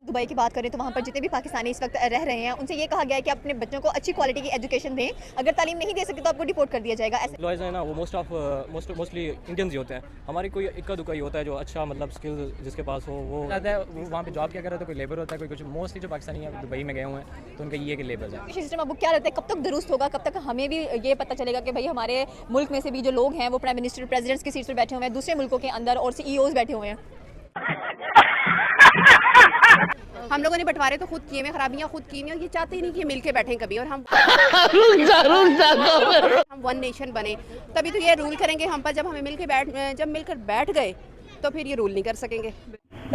Dubai की बात करें तो वहाँ पर जितने भी पाकिस्तानी इस वक्त रह रहे हैं उनसे ये कहा गया है कि अपने बच्चों को अच्छी क्वालिटी की एजुकेशन दें, अगर तालीम नहीं दे सकते तो आपको डिपोर्ट कर दिया जाएगा। ऐसे एम्प्लॉयज़ हैं ना वो मोस्टली इंडियंस ही होते हैं। हमारी कोई इक्का दुक्का ही होता है जो अच्छा मतलब स्किल जिसके पास हो वो आता है, वो वहाँ पे जॉब क्या कर रहा है, तो कोई लेबर होता है, कोई कुछ। मोस्टली जो पाकिस्तानी हैं दुबई में गए हुए हैं तो उनका ये कि लेबर है। सिस्टम अब क्या रहता है, कब तक दुरुस्त होगा, कब तक हमें भी ये पता चलेगा कि भाई हमारे मुल्क में से भी जो लोग हैं वो प्राइम मिनिस्टर प्रेसिडेंट्स की सीट पर बैठे हुए हैं, दूसरे मुल्कों के अंदर और सीईओज बैठे हुए हैं। हम लोगों ने बंटवारे तो खुद किए, में खराबियां खुद की हैं और ये चाहते ही नहीं कि मिलके बैठें कभी, और हम हम वन नेशन बने तभी तो ये रूल करेंगे हम पर। जब मिलकर बैठ गए तो फिर ये रूल नहीं कर सकेंगे।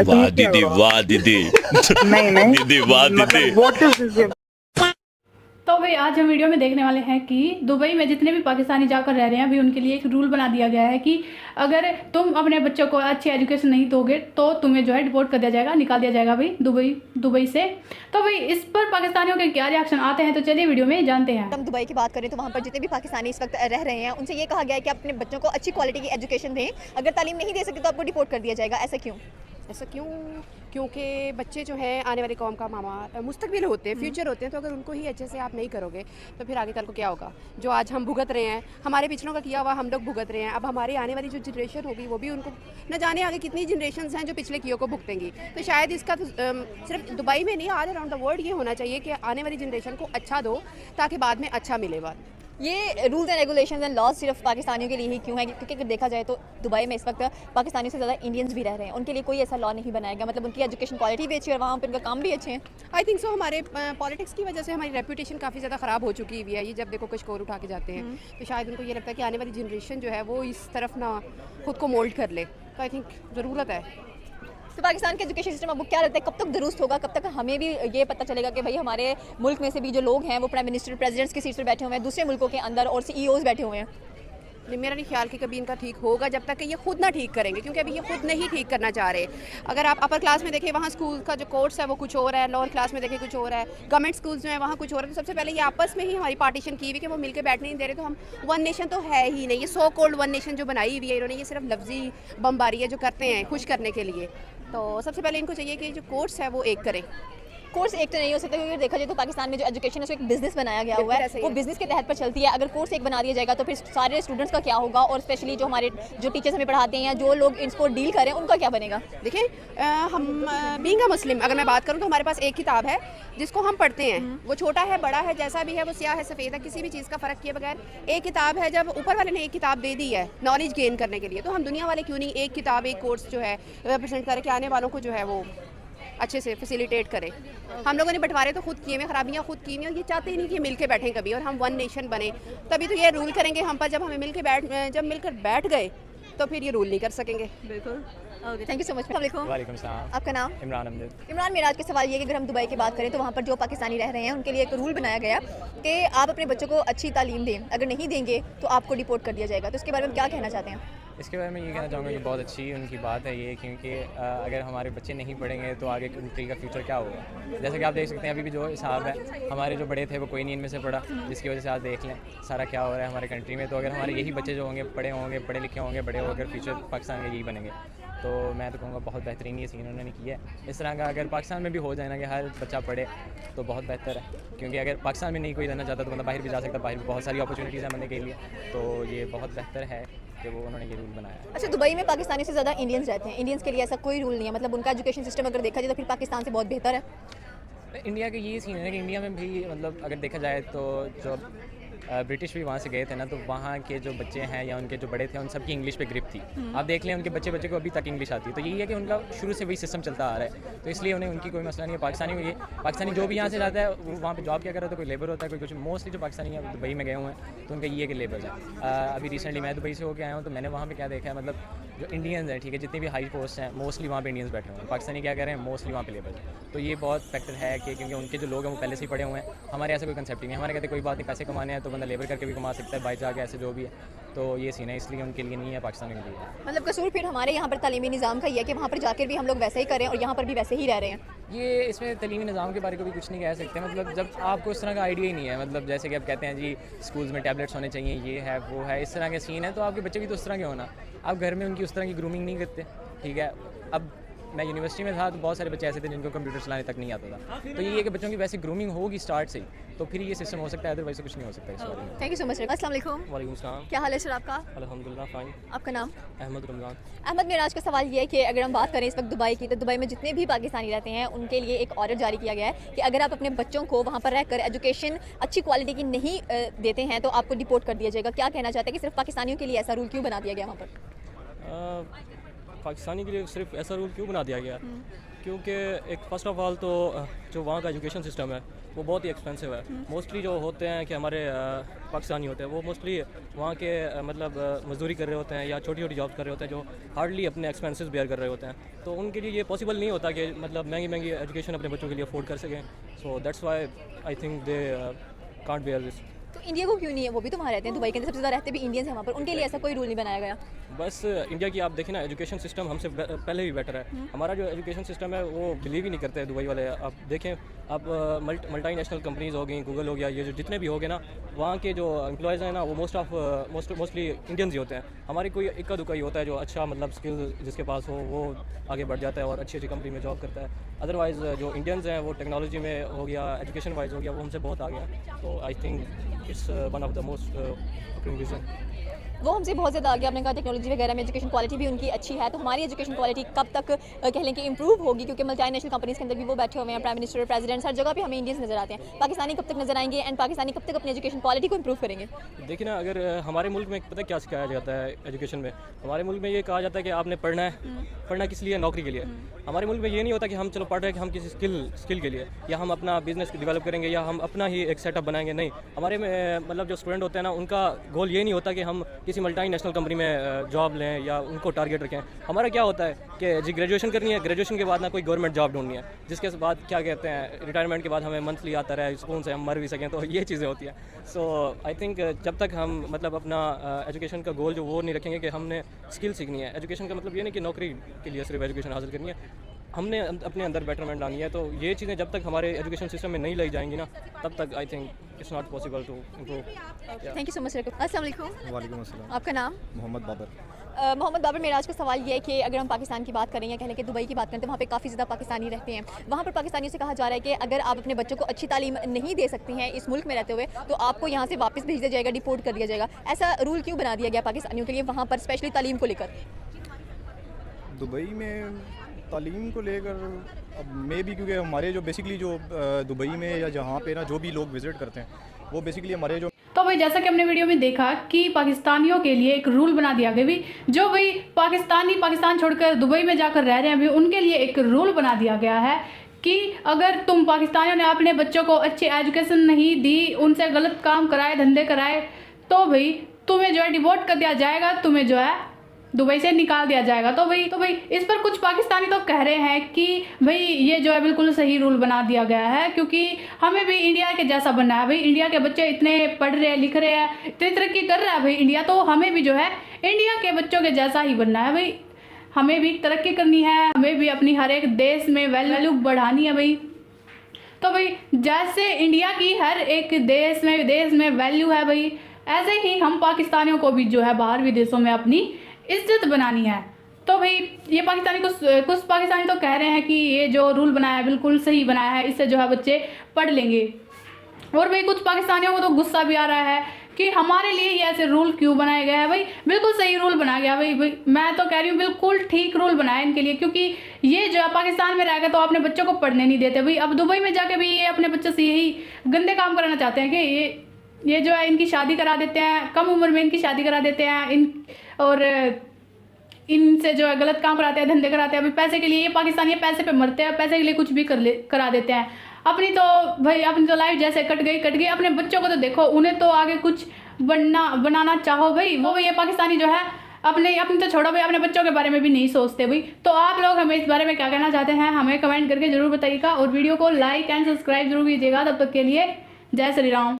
वाह दीदी, वाह दीदी। नहीं दीदी, वाह दीदी। तो भाई आज हम वीडियो में देखने वाले हैं कि दुबई में जितने भी पाकिस्तानी जाकर रह रहे हैं अभी उनके लिए एक रूल बना दिया गया है कि अगर तुम अपने बच्चों को अच्छी एजुकेशन नहीं दोगे तो तुम्हें जो है डिपोर्ट कर दिया जाएगा, निकाल दिया जाएगा भाई दुबई से। तो भाई इस पर पाकिस्तानियों के क्या रिएक्शन आते हैं, तो चलिए वीडियो में जानते हैं। हम दुबई की बात करें तो वहाँ पर जितने भी पाकिस्तानी इस वक्त रह रहे हैं उनसे ये कहा गया है कि अपने बच्चों को अच्छी क्वालिटी की एजुकेशन दें, अगर तालीम नहीं दे सकते तो आपको डिपोर्ट कर दिया जाएगा। ऐसा क्यों? क्योंकि बच्चे जो हैं आने वाली कौम का मुस्तकबिल होते हैं, फ्यूचर होते हैं, तो अगर उनको ही अच्छे से आप नहीं करोगे तो फिर आगे कल को क्या होगा। जो आज हम भुगत रहे हैं, हमारे पिछलों का किया हुआ हम लोग भुगत रहे हैं, अब हमारी आने वाली जो जनरेशन होगी वो भी उनको न जाने आगे कितनी जनरेशन हैं जो पिछले कियों को भुगतेंगी। तो शायद इसका सिर्फ दुबई में नहीं, ऑल अराउंड द वर्ल्ड ये होना चाहिए कि आने वाली जनरेशन को अच्छा दो ताकि बाद में अच्छा मिले। बाद ये rules and regulations and laws सिर्फ पाकिस्तानियों के लिए ही क्यों है? क्योंकि अगर देखा जाए तो दुबई में इस वक्त पाकिस्तानियों से ज़्यादा इंडियंस भी रह रहे हैं, उनके लिए कोई ऐसा लॉ नहीं बनाया गया। मतलब उनकी एजुकेशन क्वालिटी भी अच्छी है और वहाँ पर उनका काम भी अच्छे हैं। आई थिंक सो हमारे पॉलिटिक्स की वजह से हमारी रेपुटेशन काफ़ी ज़्यादा ख़राब हो चुकी हुई है। ये जब देखो कुछ स्कोर उठा के जाते हैं तो शायद उनको ये लगता है कि आने वाली जनरेशन जो है वो इस तरफ ना खुद को मोल्ड कर ले। तो आई थिंक ज़रूरत है। तो पाकिस्तान का एजुकेशन सिस्टम अब क्या रहता है, कब तक दुरुस्त होगा, कब तक हमें भी ये पता चलेगा कि भाई हमारे मुल्क में से भी जो लोग हैं वो प्राइम मिनिस्टर प्रेसिडेंट्स की सीट पर बैठे हुए हैं, दूसरे मुल्कों के अंदर और सीईओज बैठे हुए हैं। मेरा नहीं ख्याल कि कभी इनका ठीक होगा जब तक कि ये खुद ना ठीक करेंगे, क्योंकि अभी ये खुद नहीं ठीक करना चाह रहे। अगर आप अपर क्लास में देखें वहाँ स्कूल का जो कोर्स है वो कुछ और है, लोअर क्लास में देखें कुछ और है, गवर्नमेंट स्कूल्स जो है वहाँ कुछ और है। तो सबसे पहले ये आपस में ही हमारी पार्टीशन की हुई कि वो मिलकर बैठने नहीं दे रहे। तो हम वन नेशन तो है ही नहीं, ये सो कॉल्ड वन नेशन जो बनाई हुई है इन्होंने, ये सिर्फ लफ्जी बमबारी है जो करते हैं खुश करने के लिए। तो सबसे पहले इनको चाहिए कि जो कोर्स है वो एक करें। कोर्स एक तो नहीं हो सकता, क्योंकि देखा जाए तो पाकिस्तान में जो एजुकेशन है उसको एक बिजनेस बनाया गया हुआ है, वो बिजनेस के तहत पर चलती है। अगर कोर्स एक बना दिया जाएगा तो फिर सारे स्टूडेंट्स का क्या होगा, और स्पेशली जो हमारे जो टीचर्स हमें पढ़ाते हैं या जो लोग इसको डील करें उनका क्या बनेगा। देखिए हम बीइंग अ मुस्लिम अगर मैं बात करूँ तो हमारे पास एक किताब है जिसको हम पढ़ते हैं, वो छोटा है बड़ा है जैसा भी है, वो स्याह है सफ़ेद है, किसी भी चीज़ का फ़र्क किए बगैर एक किताब है। जब ऊपर वाले ने एक किताब दे दी है नॉलेज गेन करने के लिए, तो हम दुनिया वाले क्यों नहीं एक किताब एक कोर्स जो है रिप्रेजेंट करें कि आने वालों को जो है वो अच्छे से फैसिलिटेट करें। हम लोगों ने बंटवारे तो खुद किए, में खराबियां खुद की हैं और ये चाहते ही नहीं कि मिलके बैठें कभी, और हम वन नेशन बने तभी तो ये रूल करेंगे हम पर। जब मिलकर बैठ गए तो फिर ये रूल नहीं कर सकेंगे। बिल्कुल। Okay, thank you so much. वालेकुम सलाम। आपका नाम? इमरान अहमद। इमरान, मेरा आज का सवाल ये है कि अगर हम दुबई की बात करें तो वहाँ पर जो पाकिस्तानी रह रहे हैं उनके लिए एक रूल बनाया गया कि आप अपने बच्चों को अच्छी तालीम दें, अगर नहीं देंगे तो आपको डिपोर्ट कर दिया जाएगा। तो इसके बारे में क्या कहना चाहते हैं? इसके बारे में ये कहना चाहूँगा कि बहुत अच्छी उनकी बात है ये, क्योंकि अगर हमारे बच्चे नहीं पढ़ेंगे तो आगे कंट्री का फ्यूचर क्या होगा। जैसे कि आप देख सकते हैं अभी भी जो हिसाब है, हमारे जो बड़े थे वो कोई नहीं इनमें से पढ़ा, जिसकी वजह से आज देख लें सारा क्या हो रहा है हमारे कंट्री में। तो अगर हमारे यही बच्चे जो होंगे पढ़े लिखे होंगे, बड़े होकर फ्यूचर पाकिस्तान के यही बनेंगे, तो मैं तो कहूँगा बहुत बेहतरीन ये सीन उन्होंने किया है। इस तरह का अगर पाकिस्तान में भी हो जाए ना कि हर बच्चा पढ़े तो बहुत बेहतर है, क्योंकि अगर पाकिस्तान में नहीं कोई रहना चाहता तो मतलब बाहर भी जा सकता, बाहर भी बहुत सारी अपॉर्चुनिटीज़ हैं बनने के लिए। तो ये बहुत बेहतर है कि वो उन्होंने ये रूल बनाया है। अच्छा, दुबई में पाकिस्तानी से ज़्यादा इंडियंस रहते हैं, इंडियंस के लिए ऐसा कोई रूल नहीं है, मतलब उनका एजुकेशन सिस्टम अगर देखा जाए तो फिर पाकिस्तान से बहुत बेहतर है। इंडिया का ये सीन है कि इंडिया में भी मतलब अगर देखा जाए तो जो ब्रिटिश भी वहाँ से गए थे ना, तो वहाँ के जो बच्चे हैं या उनके जो बड़े थे उन सबकी इंग्लिश पे ग्रिप थी। आप देख लें उनके बच्चे को अभी तक इंग्लिश आती है। तो यही है कि उनका शुरू से वही सिस्टम चलता आ रहा है, तो इसलिए उन्हें उनकी कोई मसला नहीं है। पाकिस्तानी जो भी यहाँ से जाता है वो वहाँ पे जॉब क्या कर रहा है, तो कोई लेबर होता है, कोई कुछ। मोस्टली जो पाकिस्तानी है दुबई में गए हुए हैं तो उनका ये है कि लेबर है। अभी रिसेंटली मैं दुबई से होकर आया हूँ, तो मैंने वहाँ पर क्या देखा है, मतलब जो इंडियंस हैं, ठीक है, जितने भी हाई पोस्ट हैं मोस्टली वहाँ पे इंडियंस बैठे हुए हैं। पाकिस्तानी क्या कर रहे हैं, मोस्टली वहाँ पे लेबर है। तो ये बहुत फैक्टर है कि क्योंकि उनके जो लोग हैं वो पहले से ही पढ़े हुए हैं। हमारे ऐसा कोई कंसेप्ट ही नहीं, हमारे कहते कोई बात नहीं, पैसे कमाने हैं तो बंदा लेबर करके भी कमा सकता है, बाई जाके ऐसे जो भी है। तो ये सीन है, इसलिए उनके लिए नहीं है, पाकिस्तानी के लिए। मतलब कसूर फिर हमारे यहाँ पर तालीमी निज़ाम का ही है कि वहाँ पर जाकर भी हम लोग वैसे ही करें और यहाँ पर भी वैसे ही रह रहे हैं। ये इसमें तलीमी निज़ाम के बारे में भी कुछ नहीं कह सकते। मतलब जब आपको इस तरह का आइडिया ही नहीं है, मतलब जैसे कि आप कहते हैं जी स्कूल्स में टैबलेट्स होने चाहिए, ये है वो है, इस तरह के सीन है, तो आपके बच्चे भी तो उस तरह के होना। आप घर में उनकी उस तरह की ग्रूमिंग नहीं करते, ठीक है। अब मैं यूनिवर्सिटी में था तो बहुत सारे बच्चे ऐसे थे जिनको कंप्यूटर चलाने तक नहीं आता था। तो ये है कि बच्चों की वैसे ग्रूमिंग होगी स्टार्ट से ही, तो फिर ये सिस्टम हो सकता है, अदरवाइज कुछ नहीं हो सकता इस बारे में। Thank you so much sir. अस्सलाम वालेकुम। वालेकुम सलाम। क्या हाल है सर आपका? अल्हम्दुलिल्लाह फाइन। आपका नाम? अहमद रमज़ान। अहमद, मेरा आज का सवाल ये है कि अगर हम बात करें इस वक्त दुबई की, तो दुबई में जितने भी पाकिस्तानी रहते हैं उनके लिए एक ऑर्डर जारी किया गया है कि अगर आप अपने बच्चों को वहाँ पर रहकर एजुकेशन अच्छी क्वालिटी की नहीं देते हैं तो आपको डिपोर्ट कर दिया जाएगा। क्या कहना चाहते हैं कि सिर्फ पाकिस्तानियों के लिए ऐसा रूल क्यों बना दिया गया वहाँ पर? पाकिस्तानी के लिए सिर्फ ऐसा रूल क्यों बना दिया गया? क्योंकि एक फ़र्स्ट ऑफ ऑल तो जो वहाँ का एजुकेशन सिस्टम है वो बहुत ही एक्सपेंसिव है। मोस्टली जो होते हैं कि हमारे पाकिस्तानी होते हैं वो मोस्टली वहाँ के मतलब मजदूरी कर रहे होते हैं या छोटी छोटी जॉब्स कर रहे होते हैं जो हार्डली अपने एक्सपेंसेस बेयर कर रहे होते हैं। तो उनके लिए ये पॉसिबल नहीं होता कि मतलब महंगी महंगी एजुकेशन अपने बच्चों के लिए अफोर्ड कर सकें। So that's why I think they can't bear this. तो इंडिया को क्यों नहीं है? वो भी तो वहाँ रहते हैं, दुबई के अंदर सबसे ज़्यादा रहते भी इंडियंस हैं वहाँ पर, उनके लिए ऐसा कोई रूल नहीं बनाया गया? बस इंडिया की आप देखें ना, एजुकेशन सिस्टम हमसे पहले भी बेटर है। हमारा जो एजुकेशन सिस्टम है वो बिलीव ही नहीं करते दुबई वाले। आप देखें, आप मल्टी नेशनल कंपनीज़ हो गई, गूगल हो गया, ये जो जितने भी हो गए ना, वहाँ के जो एम्प्लॉयज़ हैं ना वो मोस्टली इंडियंस ही होते हैं। हमारे कोई इक्का दुक्का ही होता है जो अच्छा मतलब स्किल जिसके पास हो वो आगे बढ़ जाता है और अच्छी अच्छी कंपनी में जॉब करता है। अदरवाइज़ जो इंडियंस हैं वो टेक्नोलॉजी में हो गया, एजुकेशन वाइज हो गया, वो हमसे बहुत आगे हैं। तो आई think it's one of the most reason. वो हमसे बहुत ज़्यादा आगे, आपने कहा टेक्नोलॉजी वगैरह में एजुकेशन क्वालिटी भी उनकी अच्छी है, तो हमारी एजुकेशन क्वालिटी कब तक कह लें कि इंप्रूव होगी? क्योंकि मल्टीनेशनल कंपनीज़ के अंदर भी वो बैठे हुए हैं, प्राइम मिनिस्टर, प्रेसिडेंट, हर जगह पे हमें इंडियंस नज़र आते हैं। पाकिस्तानी कब तक नज़र आएंगे एंड पाकिस्तानी कब तक अपनी एजुकेशन क्वालिटी को इंप्रूव करेंगे? देखिए ना, अगर हमारे मुल्क में पता क्या सिखाया जाता है एजुकेशन में, हमारे मुल्क में ये कहा जाता है कि आपने पढ़ना है। पढ़ना किस लिए? नौकरी के लिए। हमारे मुल्क में ये नहीं होता कि हम चलो पढ़ रहे हैं कि हम किसी स्किल के लिए या हम अपना बिजनेस डेवलप करेंगे या हम अपना ही एक सेटअप बनाएंगे। नहीं, हमारे में मतलब जो स्टूडेंट होते हैं ना उनका गोल ये नहीं होता कि हम किसी मल्टीनेशनल कंपनी में जॉब लें या उनको टारगेट रखें। हमारा क्या होता है कि जी ग्रेजुएशन करनी है, ग्रेजुएशन के बाद ना कोई गवर्नमेंट जॉब ढूंढनी है, जिसके बाद क्या कहते हैं रिटायरमेंट के बाद हमें मंथली आता रहे, सुकून से हम मर भी सकें। तो ये चीज़ें होती हैं। सो आई थिंक जब तक हम मतलब अपना एजुकेशन का गोल जो वो नहीं रखेंगे कि हमने स्किल सीखनी है। एजुकेशन का मतलब ये नहीं कि नौकरी के लिए सिर्फ एजुकेशन हासिल करनी है, हमने अपने अंदर बेटरमेंट लानी है। तो ये चीज़ें जब तक हमारे एजुकेशन सिस्टम में नहीं लाई जाएंगी ना, तब तक I think it's not possible to improve. Thank you so much. अस्सलाम वालेकुम। वालेकुम अस्सलाम। आपका नाम? मोहम्मद बाबर। मोहम्मद बाबर, मेरा आज का सवाल ये है कि अगर हम पाकिस्तान की बात करें या कह लें कि दुबई की बात करें तो वहाँ पे काफ़ी ज़्यादा पाकिस्तानी रहते हैं। वहाँ पर पाकिस्तानियों से कहा जा रहा है कि अगर आप अपने बच्चों को अच्छी तालीम नहीं दे सकते हैं इस मुल्क में रहते हुए तो आपको यहाँ से वापस भेज दिया जाएगा, डिपोर्ट कर दिया जाएगा। ऐसा रूल क्यों बना दिया गया पाकिस्तानियों के लिए वहाँ पर, स्पेशली तालीम को लेकर? दुबई में तालीम को लेकर अब मे भी क्योंकि हमारे जो बेसिकली जो दुबई में या जहाँ पे ना जो भी लोग विज़िट करते हैं वो बेसिकली हमारे जो तो भाई जैसा कि हमने वीडियो में देखा कि पाकिस्तानियों के लिए एक रूल बना दिया गया, भी जो भाई पाकिस्तान छोड़कर दुबई में जाकर रह रहे हैं, भी उनके लिए एक रूल बना दिया गया है कि अगर तुम पाकिस्तानियों ने अपने बच्चों को अच्छी एजुकेशन नहीं दी, उनसे गलत काम कराए, धंधे कराए, तो भाई तुम्हें जो है डिवोर्ट कर दिया जाएगा, तुम्हें जो है दुबई से निकाल दिया जाएगा। तो भाई इस पर कुछ पाकिस्तानी तो कह रहे हैं कि भाई ये जो है बिल्कुल सही रूल बना दिया गया है, क्योंकि हमें भी इंडिया के जैसा बनना है। भाई इंडिया के बच्चे इतने पढ़ रहे हैं, लिख रहे हैं, इतनी तरक्की कर रहा है भाई इंडिया, तो हमें भी जो है इंडिया के बच्चों के जैसा ही बनना है। भाई हमें भी तरक्की करनी है, हमें भी अपनी हर एक देश में वैल्यू बढ़ानी है भाई। तो भाई जैसे इंडिया की हर एक देश में वैल्यू है भाई, ऐसे ही हम पाकिस्तानियों को भी जो है बाहर विदेशों में अपनी इज्जत बनानी है। तो भाई ये कुछ पाकिस्तानी तो कह रहे हैं कि ये जो रूल बनाया है बिल्कुल सही बनाया है, इससे जो है बच्चे पढ़ लेंगे। और भाई कुछ पाकिस्तानियों को तो गुस्सा भी आ रहा है कि हमारे लिए ये ऐसे रूल क्यों बनाए गए हैं। भाई बिल्कुल सही रूल बनाया गया भाई मैं तो कह रही हूँ बिल्कुल ठीक रूल बनाया इनके लिए, क्योंकि ये जो है पाकिस्तान में रह गए तो अपने बच्चों को पढ़ने नहीं देते भाई। अब दुबई में जाके भी ये अपने बच्चों से यही गंदे काम कराना चाहते हैं कि ये जो है इनकी शादी करा देते हैं, कम उम्र में इनकी शादी करा देते हैं और इनसे जो है गलत काम कराते हैं, धंधे कराते हैं। अभी पैसे के लिए ये पाकिस्तानी पैसे पे मरते हैं, पैसे के लिए कुछ भी करा देते हैं। अपनी तो लाइफ जैसे कट गई। अपने बच्चों को तो देखो, उन्हें तो आगे कुछ बनाना चाहो भाई, वो ये पाकिस्तानी जो है अपनी तो छोड़ो भाई, अपने बच्चों के बारे में भी नहीं सोचते भाई। तो आप लोग हमें इस बारे में क्या कहना चाहते हैं, हमें कमेंट करके जरूर बताइएगा और वीडियो को लाइक एंड सब्सक्राइब जरूर कीजिएगा। तब तक के लिए जय श्री राम।